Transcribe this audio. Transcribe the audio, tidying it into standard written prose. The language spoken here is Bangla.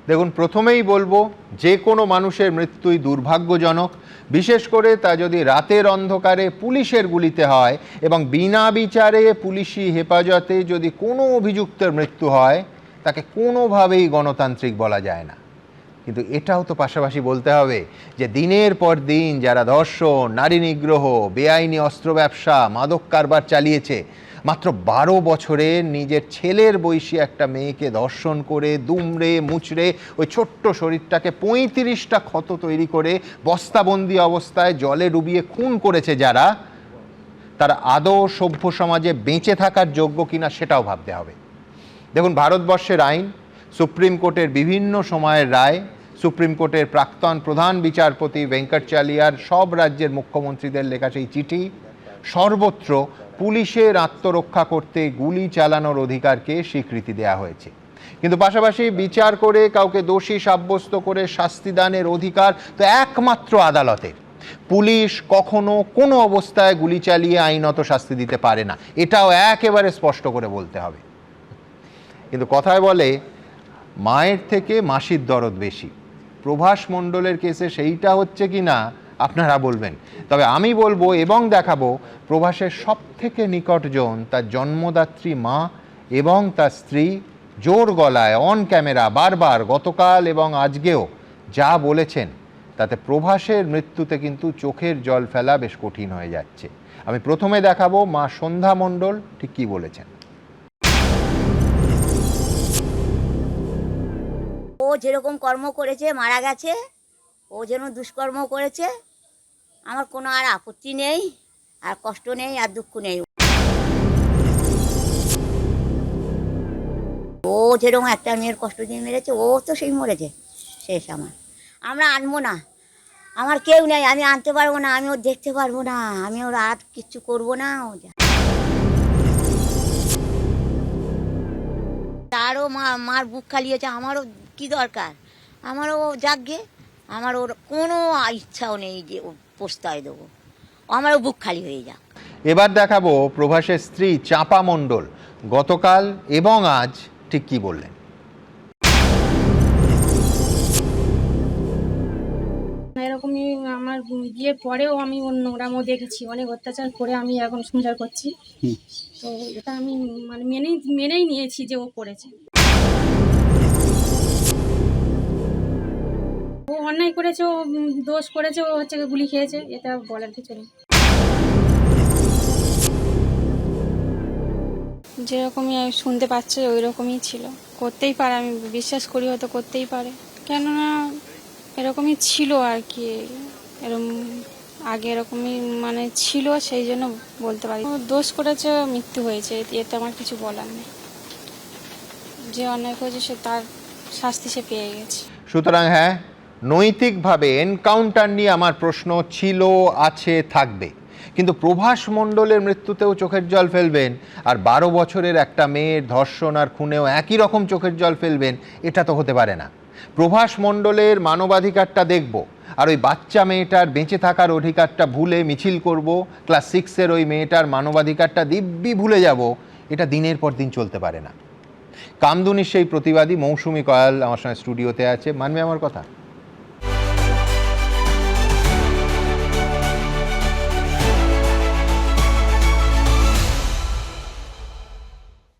দেখুন, প্রথমেই বলবো যে কোনো মানুষের মৃত্যুই দুর্ভাগ্যজনক, বিশেষ করে তা যদি রাতের অন্ধকারে পুলিশের গুলিতে হয় এবং বিনা বিচারে পুলিশি হেফাজতে যদি কোনো অভিযুক্তের মৃত্যু হয়, তাকে কোনোভাবেই গণতান্ত্রিক বলা যায় না। কিন্তু এটাও তো পাশাপাশি বলতে হবে যে দিনের পর দিন যারা ধর্ষণ, নারী নিগ্রহ, বেআইনি অস্ত্র ব্যবসা, মাদক কারবার চালিয়েছে, মাত্র 12 বছরে নিজের ছেলের বয়সী একটা মেয়েকে ধর্ষণ করে দুমড়ে মুচড়ে ওই ছোট্ট শরীরটাকে 35টা ক্ষত তৈরি করে বস্তাবন্দি অবস্থায় জলে ডুবিয়ে খুন করেছে যারা, তারা আদৌ সভ্য সমাজে বেঁচে থাকার যোগ্য কিনা সেটাও ভাবতে হবে। দেখুন, ভারতবর্ষের আইন, সুপ্রিম কোর্টের বিভিন্ন সময়ের রায়, সুপ্রিম কোর্টের প্রাক্তন প্রধান বিচারপতি ভেঙ্কটচালিয়ার, সব রাজ্যের মুখ্যমন্ত্রীদের লেখা সেই চিঠি, সর্বত্র পুলিশের আত্মরক্ষা করতে গুলি চালানোর অধিকারকে স্বীকৃতি দেওয়া হয়েছে। কিন্তু পাশাপাশি বিচার করে কাউকে দোষী সাব্যস্ত করে শাস্তি দানের অধিকার তো একমাত্র আদালতের। পুলিশ কখনো কোনো অবস্থায় গুলি চালিয়ে আইনত শাস্তি দিতে পারে না, এটাও একেবারে স্পষ্ট করে বলতে হবে। কিন্তু কথায় বলে মায়ের থেকে মাসির দরদ বেশি। প্রভাস মণ্ডলের কেসে সেইটা হচ্ছে কি না আপনারা বলবেন, তবে আমি বলবো এবং দেখাবো প্রভাসের সব থেকে নিকটজন তার জন্মদাত্রী মা এবং তার স্ত্রী জোর গলায় অন ক্যামেরা বারবার গতকাল এবং আজকেও যা বলেছেন, তাতে প্রভাসের মৃত্যুতে কিন্তু চোখের জল ফেলা বেশ কঠিন হয়ে যাচ্ছে। আমি প্রথমে দেখাবো মা সন্ধ্যা মণ্ডল ঠিক কী বলেছেন। ও যেরকম কর্ম করেছে, মারা গেছে, ও যেন দুষ্কর্ম করেছে, আমার কোনো আর আপত্তি নেই, আর কষ্ট নেই, আর দুঃখ নেই। ও যেরকম একটা মেয়ের কষ্ট দিয়ে মেরেছে, ও তো সেই মরেছে, শেষ। আমরা আনবো না, আমার কেউ নেই, আমি আনতে পারবো না, আমি ওর দেখতে পারবো না, আমি ওর আর কিচ্ছু করবো না। তারও মার বুক খালি হয়েছে, আমারও কি দরকার, আমারও যাকগে, আমার ওর কোনো ইচ্ছাও নেই যে ও পোস্তায় দেবো, আমারও বুক খালি হয়ে যাক। এবার দেখাবো প্রভাসের স্ত্রী চাঁপা মণ্ডল গতকাল এবং আজ ঠিক কি বললেন। এরকমই আমার বিয়ের পরেও আমি নোংরামও দেখেছি, অনেক অত্যাচার করে আমি এখন সংসার করছি। তো এটা আমি মানে মেনেই নিয়েছি যে ও করেছে। ও অন্যায় করেছে, ও দোষ করেছে, ও হচ্ছে গুলি খেয়েছে, এটা বলার কিছু নেই। যেরকমই আমি শুনতে পাচ্ছি ওই রকমই ছিল, করতেই পারে, আমি বিশ্বাস করি হয়তো করতেই পারে, কেননা এরকমই ছিল আর কি, এরকম আগে এরকমই মানে ছিল, সেই জন্য বলতে পারি। ও দোষ করেছে, মৃত্যু হয়েছে, এতে আমার কিছু বলার নেই। যে অন্যায় করেছে সে তার শাস্তি সে পেয়ে গেছে। সুতরাং হ্যাঁ, নৈতিকভাবে এনকাউন্টার নিয়ে আমার প্রশ্ন ছিল, আছে, থাকবে। কিন্তু প্রভাস মণ্ডলের মৃত্যুতেও চোখের জল ফেলবেন, আর 12 বছরের একটা মেয়ের ধর্ষণ আর খুনেও একই রকম চোখের জল ফেলবেন, এটা তো হতে পারে না। প্রভাস মণ্ডলের মানবাধিকারটা দেখব, আর ওই বাচ্চা মেয়েটার বেঁচে থাকার অধিকারটা ভুলে মিছিল করব, ক্লাস 6-এর ওই মেয়েটার মানবাধিকারটা দিব্যি ভুলে যাব, এটা দিনের পর দিন চলতে পারে না। কামদুনির সেই প্রতিবাদী মৌসুমী কয়াল আমার সঙ্গে স্টুডিওতে আছে, মানবে আমার কথা?